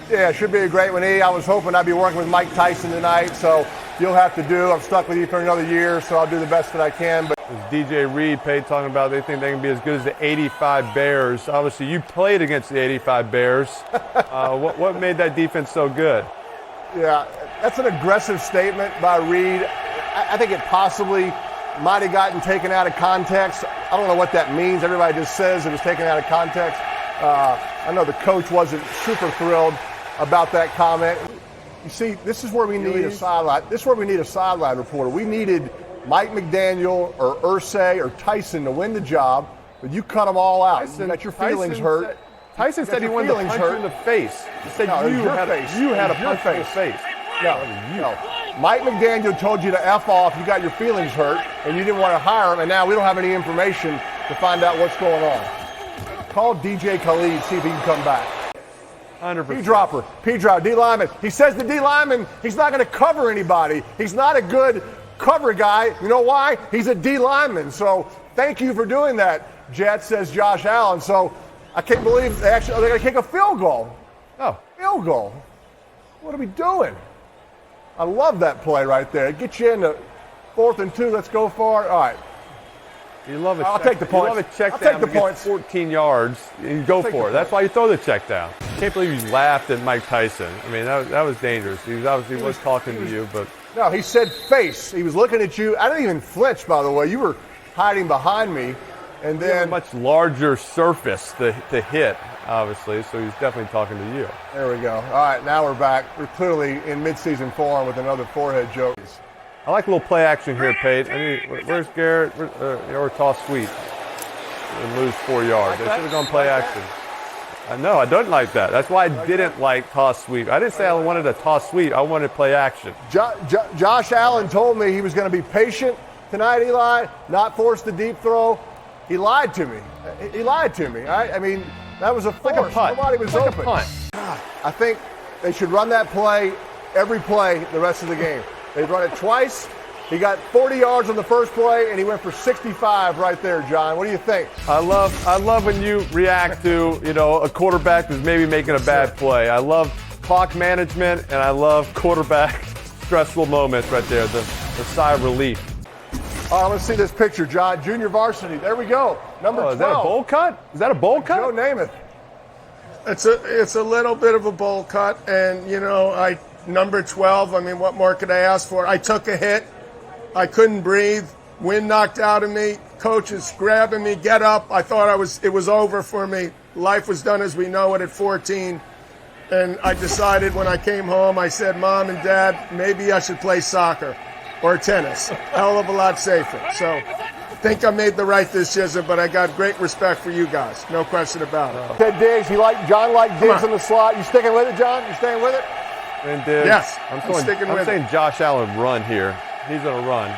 Yeah, it should be a great one, E. I was hoping I'd be working with Mike Tyson tonight, so you'll have to do. I'm stuck with you for another year, so I'll do the best that I can. But DJ Reed, Peyton, talking about they think they can be as good as the 85 Bears. Obviously, you played against the 85 Bears. What made that defense so good? Yeah, that's an aggressive statement by Reed. I think it possibly might have gotten taken out of context. I don't know what that means. Everybody just says it was taken out of context. I know the coach wasn't super thrilled about that comment. You see, this is where we need a sideline. This is where we need a sideline reporter. We needed Mike McDaniel or Irsay or Tyson to win the job, but you cut them all out. You got your feelings hurt. Tyson said he wanted to punch you in the face. He said you had a punch in the face. No. Mike McDaniel told you to F off. You got your feelings hurt, and you didn't want to hire him, and now we don't have any information to find out what's going on. Call DJ Khalid, see if he can come back. 100%. P-drop, D lineman. He says the D lineman, he's not going to cover anybody. He's not a good cover guy. You know why? He's a D lineman. So thank you for doing that, Jet, says Josh Allen. So I can't believe they're going to kick a field goal. Oh. Field goal. What are we doing? I love that play right there. Get you into 4th and 2. Let's go for it. All right. You love it. I'll take the points. You love a check I'll down. take the points. 14 yards. You go for it. That's why you throw the check down. Can't believe you laughed at Mike Tyson. I mean, that was dangerous. He was talking to you, but no, he said face. He was looking at you. I didn't even flinch, by the way. You were hiding behind me, and then a much larger surface to hit, obviously. So he's definitely talking to you. There we go. All right, now we're back. We're clearly in mid-season form with another forehead joke. I like a little play action here, Pate. I mean, where's Garrett? Or toss sweep and lose 4 yards. They should have gone play action. I know, I don't like that. That's why I didn't like toss sweep. I didn't say I wanted a toss sweep. I wanted play action. Josh Allen told me he was going to be patient tonight, Eli, not force the deep throw. He lied to me. He lied to me. I mean, that was a force. Like a punt. Nobody was like open. A punt. I think they should run that play every play the rest of the game. They've run it twice. He got 40 yards on the first play, and he went for 65 right there, John. What do you think? I love when you react to, a quarterback who's maybe making a bad play. I love clock management, and I love quarterback stressful moments right there, the sigh of relief. All right, let's see this picture, John. Junior varsity. There we go. Number 12. Is that a bowl cut? Is that a bowl cut? Joe Namath. It's a little bit of a bowl cut, and, number 12, I mean, what more could I ask for? I took a hit. I couldn't breathe. Wind knocked out of me. Coach is grabbing me. Get up. I thought it was over for me. Life was done as we know it at 14. And I decided when I came home, I said, Mom and Dad, maybe I should play soccer or tennis. Hell of a lot safer. So I think I made the right decision, but I got great respect for you guys. No question about it. Ted Diggs, John liked Diggs in the slot. You sticking with it, John? You staying with it? And Diggs. Yes, I'm sticking saying Josh Allen run here. He's going to run.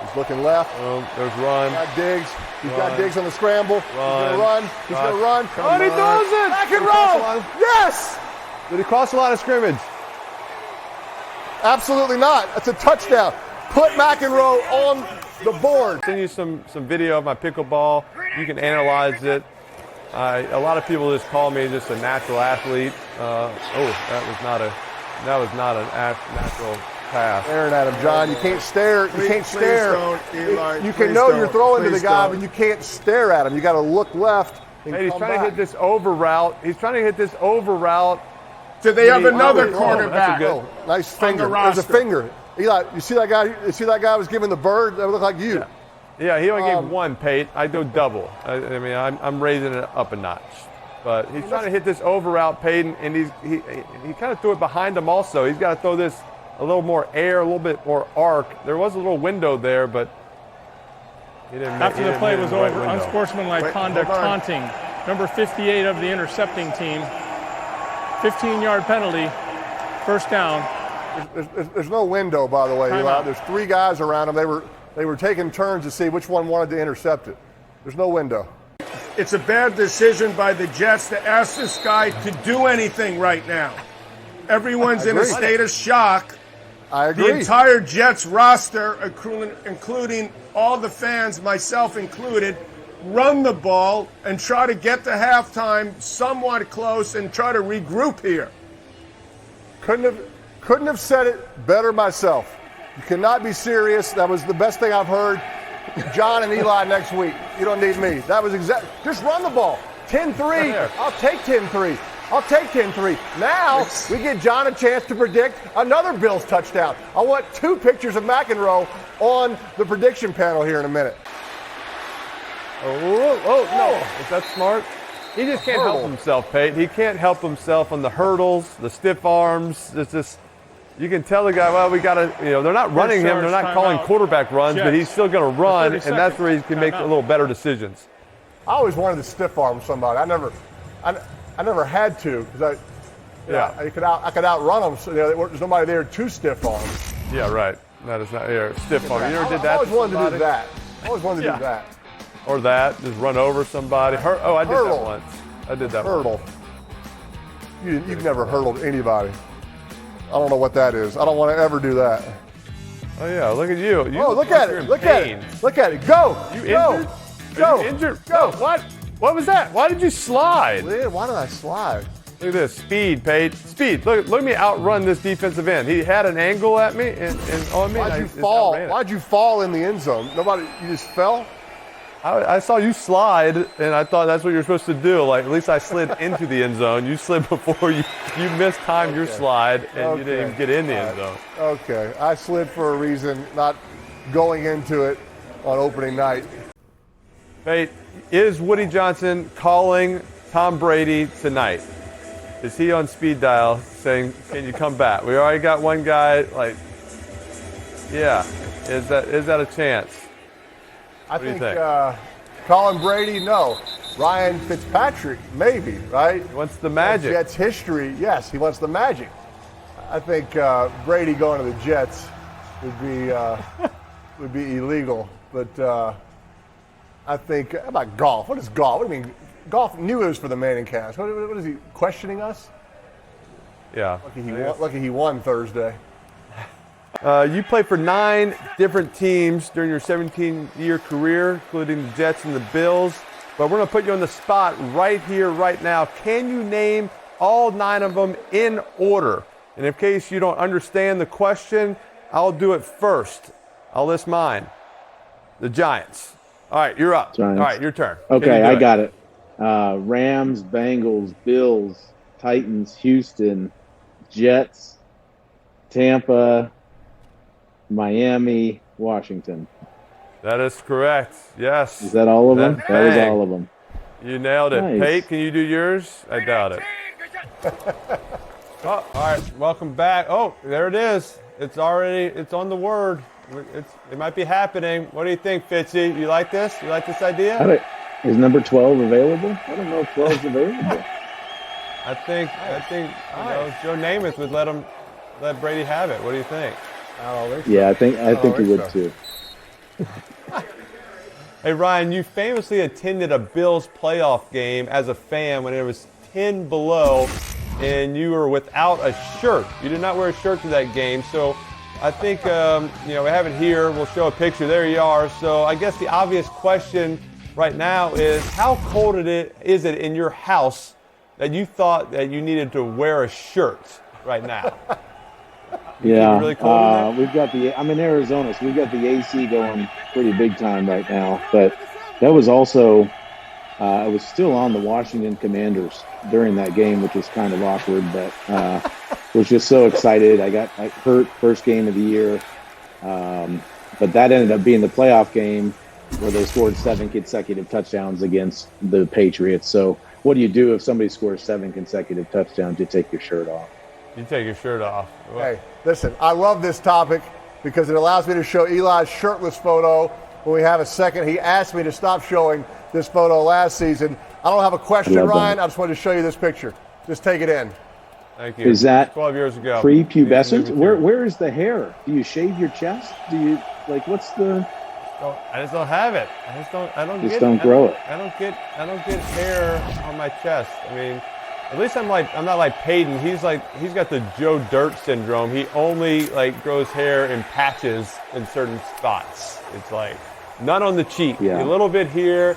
He's looking left. There's run. He's got Diggs. He's got Diggs on the scramble. He's going to run. He's going to run. Oh, he does it! Back and roll! Yes! Did he cross a line of scrimmage? Absolutely not. That's a touchdown. Put McEnroe on the board. I'll send you some video of my pickleball. You can analyze it. A lot of people just call me just a natural athlete. That was not an natural pass. Staring at him, John. You can't stare. You can't stare. Don't, Eli, you can know you're throwing to the guy, don't. but you can't stare at him. You got to look left. Hey, he's trying to hit this over route. Do they have another quarterback? Nice finger. There's a finger. Eli, you see that guy? You see that guy was giving the bird? That would look like you. Yeah, he only gave one, Pate. I do double. I mean, I'm raising it up a notch. But he's trying to hit this over route, Peyton, and he kind of threw it behind him also. He's got to throw this a little more air, a little bit more arc. There was a little window there, but he didn't. After the play was over, unsportsmanlike conduct, taunting. Number 58 of the intercepting team. 15-yard penalty, first down. There's no window, by the way, Eli. There's 3 guys around him. They were taking turns to see which one wanted to intercept it. There's no window. It's a bad decision by the Jets to ask this guy to do anything right now. Everyone's in a state of shock. I agree. The entire Jets roster, including all the fans, myself included, run the ball, and try to get to halftime somewhat close and try to regroup here. Couldn't have said it better myself. You cannot be serious. That was the best thing I've heard. John and Eli next week. You don't need me. That was just run the ball. 10-3. I'll take 10-3. I'll take 10-3. Now we get John a chance to predict another Bills touchdown. I want 2 pictures of McEnroe on the prediction panel here in a minute. Oh, no. Is that smart? He just can't help himself, Peyton. He can't help himself on the hurdles, the stiff arms. It's just, you can tell the guy, well, we got to, they're not running him. They're not calling quarterback runs, but he's still going to run, and that's where he can make a little better decisions. I always wanted to stiff arm somebody. I never had to because I could outrun them. So, there's nobody there to stiff arm. Yeah, right. That is not stiff arm. You never did that? I always wanted to do that. I always wanted to do that. Or that, just run over somebody. I did Hurdle. that once. I did that Hurdle. once. You've never hurdled anybody. I don't know what that is. I don't want to ever do that. Oh yeah, look at you. Look at it. Look at it. Look at it. Go. You go. injured? Go. Are you injured? Go. What? What was that? Why did you slide? Why did I slide? Look at this. Speed, Pate. Speed. Look at me outrun this defensive end. He had an angle at me and on me. Why'd you fall? Why'd you fall in the end zone? You just fell? I saw you slide, and I thought that's what you're supposed to do. Like, at least I slid into the end zone. You slid before you mistimed your slide, and you didn't even get in the end zone. Okay. I slid for a reason, not going into it on opening night. Hey, is Woody Johnson calling Tom Brady tonight? Is he on speed dial saying, can you come back? We already got one guy, is that a chance? I think Colin Brady, no. Ryan Fitzpatrick, maybe, right? He wants the magic. Jets history, yes, he wants the magic. I think Brady going to the Jets would be illegal. But I think, how about golf? What is golf? What do you mean? Golf knew it was for the Manning cast. What is he questioning us? Yeah. Lucky he won Thursday. You played for 9 different teams during your 17-year career, including the Jets and the Bills. But we're going to put you on the spot right here, right now. Can you name all 9 of them in order? And in case you don't understand the question, I'll do it first. I'll list mine. The Giants. All right, you're up. Giants. All right, your turn. Okay, I got it. Rams, Bengals, Bills, Titans, Houston, Jets, Tampa, Miami, Washington. That is correct. Yes. Is that all of them? That was all of them. You nailed it. Nice. Pate, can you do yours? I doubt it. Oh, all right. Welcome back. Oh, there it is. It's on the word. It might be happening. What do you think, Fitzy? You like this? You like this idea? Is number 12 available? I don't know if 12 is available. I think Joe Namath would let Brady have it. What do you think? Yeah, I think he would too. Hey, Ryan, you famously attended a Bills playoff game as a fan when it was 10 below, and you were without a shirt. You did not wear a shirt to that game, so I think, we have it here. We'll show a picture. There you are. So I guess the obvious question right now is, how cold is it in your house that you thought that you needed to wear a shirt right now? Yeah, really cold I'm in Arizona, so we've got the AC going pretty big time right now. But that was also, I was still on the Washington Commanders during that game, which was kind of awkward, but was just so excited. I got hurt first game of the year, but that ended up being the playoff game where they scored 7 consecutive touchdowns against the Patriots. So what do you do if somebody scores 7 consecutive touchdowns? You take your shirt off. You take your shirt off. Hey, listen, I love this topic because it allows me to show Eli's shirtless photo when we have a second. He asked me to stop showing this photo last season. I don't have a question, Ryan. I just wanted to show you this picture. Just take it in. Thank you. Is that 12 years ago? Prepubescent? Where is the hair? Do you shave your chest? Do you what's the? I just don't have it. I don't grow it. I don't get hair on my chest. I mean, at least I'm not like Peyton. He's got the Joe Dirt syndrome. He only grows hair in patches in certain spots. It's like none on the cheek. Yeah. A little bit here,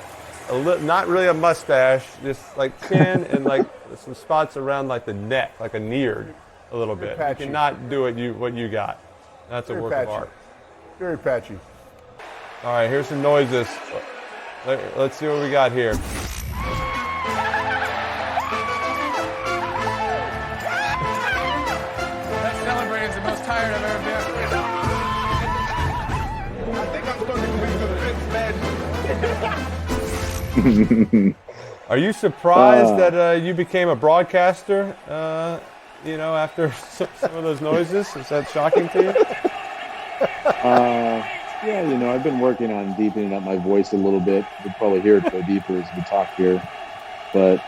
not really a mustache, just like chin and like some spots around like the neck, like a neared a little bit. You cannot do what you got. That's a work of art. Very patchy. All right, here's some noises. Let's see what we got here. That celebrating is the most tired I've ever been. I think I'm starting to believe the Fitz badge. Are you surprised that you became a broadcaster, after some of those noises? Is that shocking to you? Yeah, I've been working on deepening up my voice a little bit. You'll probably hear it go deeper as we talk here. But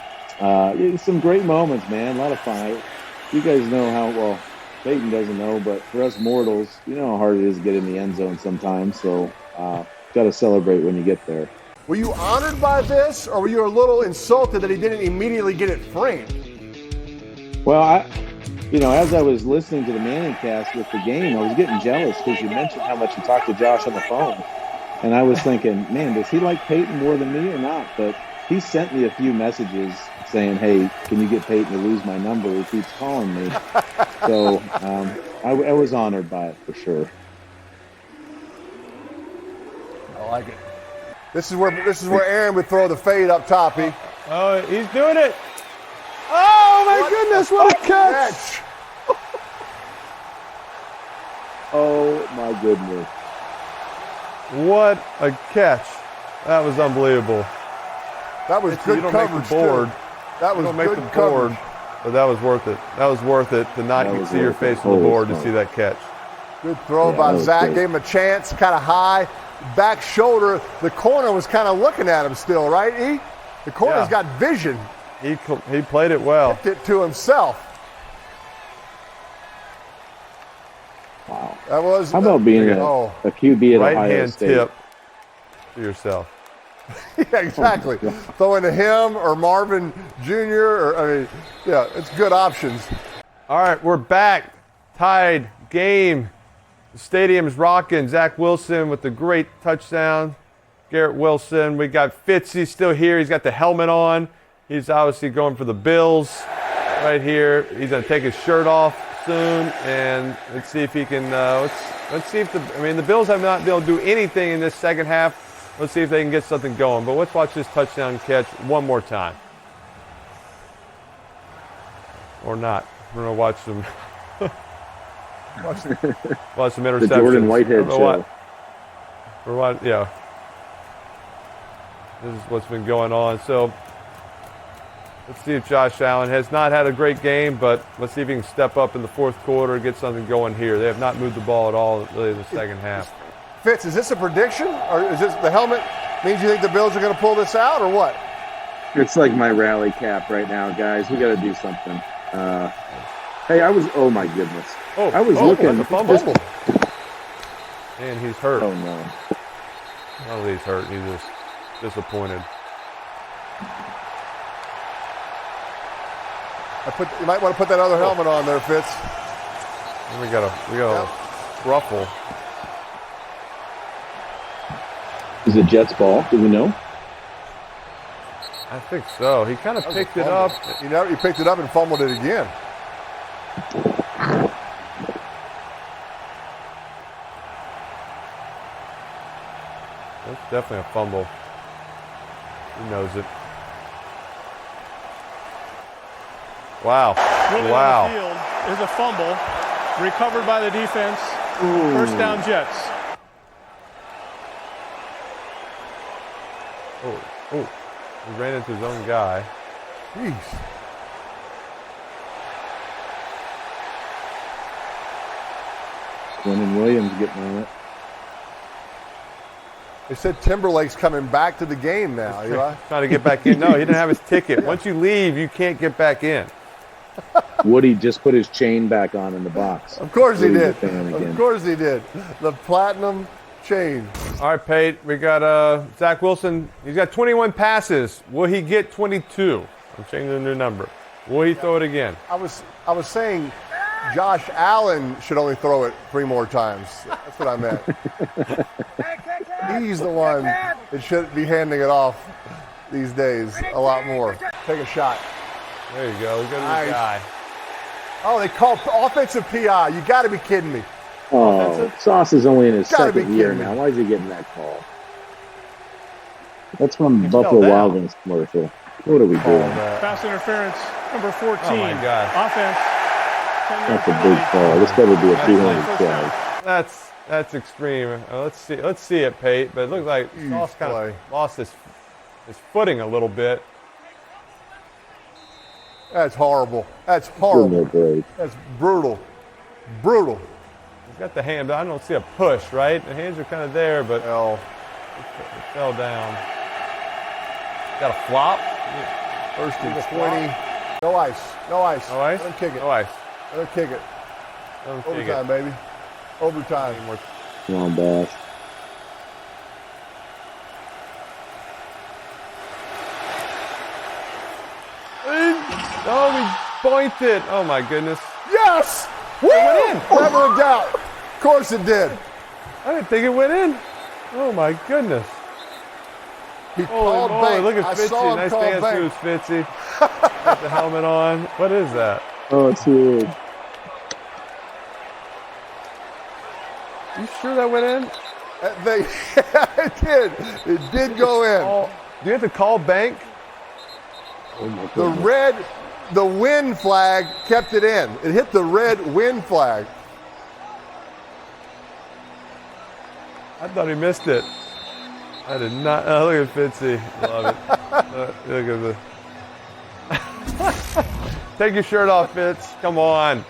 some great moments, man. A lot of fun. You guys know how, Peyton doesn't know, but for us mortals, you know how hard it is to get in the end zone sometimes. So got to celebrate when you get there. Were you honored by this, or were you a little insulted that he didn't immediately get it framed? Well, as I was listening to the Manning cast with the game, I was getting jealous because you mentioned how much you talked to Josh on the phone. And I was thinking, man, does he like Peyton more than me or not? But he sent me a few messages saying, hey, can you get Peyton to lose my number? He keeps calling me. So I was honored by it for sure. I like it. This is where Aaron would throw the fade up top. Oh, he's doing it. Oh, my goodness, what a catch. Oh, my goodness. What a catch. That was unbelievable. That was good coverage, board. That was make the board, but that was worth it. That was worth it to not see your face on the board to see that catch. Good throw by Zach. Great. Gave him a chance, kind of high. Back shoulder. The corner was kind of looking at him still, right, E? The corner's got vision. He played it well. Tipped it to himself. Wow. That was. How about being a QB at Ohio right-hand State? tip to yourself. Yeah, exactly. Throwing to him or Marvin Jr. It's good options. All right, we're back. Tied game. The stadium's rocking. Zach Wilson with the great touchdown. Garrett Wilson. We got Fitzy still here. He's got the helmet on. He's obviously going for the Bills right here. He's going to take his shirt off soon, and let's see if he can. Let's see if the Bills have not been able to do anything in this second half. Let's see if they can get something going. But let's watch this touchdown catch one more time, or not. We're going to watch some. Watch some interceptions. The Jordan Whitehead show. This is what's been going on. So let's see if Josh Allen has not had a great game, but let's see if he can step up in the fourth quarter and get something going here. They have not moved the ball at all really in the second half. Fitz, is this a prediction, or is this the helmet means you think the Bills are going to pull this out, or what? It's like my rally cap right now, guys. We got to do something. Hey, oh my goodness. I was looking. The fumble. And he's hurt. Oh no. Oh, he's hurt. He's just disappointed. You might want to put that other helmet on there, Fitz. And we got a ruffle. Is it Jets ball? Do we know? I think so. He kind of picked it up. He picked it up and fumbled it again. That's definitely a fumble. He knows it. Wow. Wow. On the field is a fumble recovered by the defense. Ooh. First down, Jets. He ran into his own guy. Jeez. Quentin Williams getting on it. They said Timberlake's coming back to the game now, Eli. Trying to get back in. No, he didn't have his ticket. Once you leave, you can't get back in. Woody just put his chain back on in the box. Of course he did. Of course he did. The platinum chain. All right, Pate, we got Zach Wilson. He's got 21 passes. Will he get 22? I'm changing the new number. Will he throw it again? I was saying Josh Allen should only throw it 3 more times. That's what I meant. He's the one that should be handing it off these days a lot more. Take a shot. There you go. Go to the Nice. guy. Oh, they called offensive PI. You got to be kidding me. Oh, Sauce is only in his Gotta be second year kidding me. now. Why is he getting that call? That's from He Buffalo fell Wild down. Wings commercial. What are we Call doing? that. Pass interference, number 14. Oh, my God. Offense. 10-yard That's a penalty. big call. This better be a 300 First down. charge. That's extreme. Let's see it, Pate. But it looked like Huge Sauce kind play. of lost his footing a little bit. That's horrible. That's Give me a horrible. break. That's brutal. Brutal. He's got the hand, but I don't see a push, right? The hands are kind of there, but Hell. it fell down. Got a flop? First and Take a 20. No ice. No ice. No ice? Let him kick it. No ice. Let him kick it. Let him kick Overtime, it. baby. Overtime. Come on, Bass. Oh, he boinked it. Oh, my goodness. Yes! Woo! went in. Never a doubt. Of course it did. I didn't think it went in. Oh, my goodness. He Holy called moly, bank. look at I Fitzy. saw him Nice call dance bank. moves, Fitzy. Got the helmet on. What is that? Oh, it's huge. You sure that went in? It did. It did go in. Oh, do you have to call bank? Oh, my The goodness. the win flag kept it in. It hit the red win flag. I thought he missed it. I did not. Oh, look at Fitzy. Love it. Look at the. Take your shirt off, Fitz. Come on.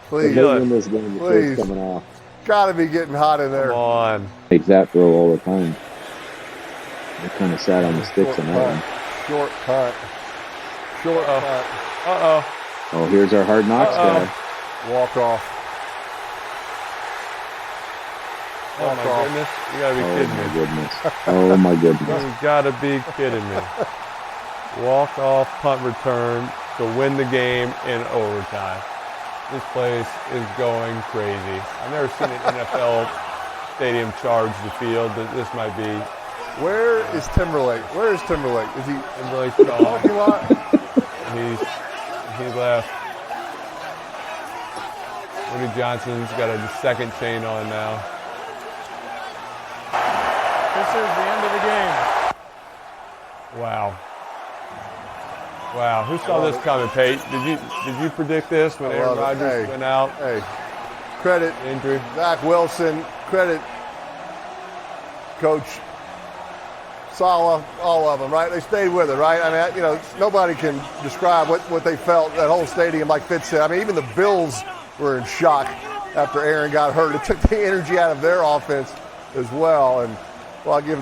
Please. Kill it. In this game, the Please. shirt's coming off. Got to be getting hot in there. Come on. Takes that throw all the time. They kind of sat on the sticks Short on that one. punt. Short punt. Short punt. Uh-oh. Oh, here's our hard knocks Uh-oh. guy. Walk off. Oh, my off. goodness. You got to be Oh, kidding my me. goodness. Oh, my goodness. You got to be kidding me. Walk off punt return to win the game in overtime. This place is going crazy. I've never seen an NFL stadium charge the field, but this might be. Where is Timberlake? Where is Timberlake? Is he Timberlake's in the gone. parking lot? He left. Woody Johnson's got a second chain on now. This is the end of the game. Wow. Wow. Who saw this coming, Pate? Did you predict this when I Aaron love it. Rodgers Hey. went out? Hey, credit Injury. Zach Wilson. Credit Coach Saleh. All of them, right? They stayed with it, right? I mean, nobody can describe what they felt. That whole stadium, like Fitz said. I mean, even the Bills were in shock after Aaron got hurt. It took the energy out of their offense as well. And well, I give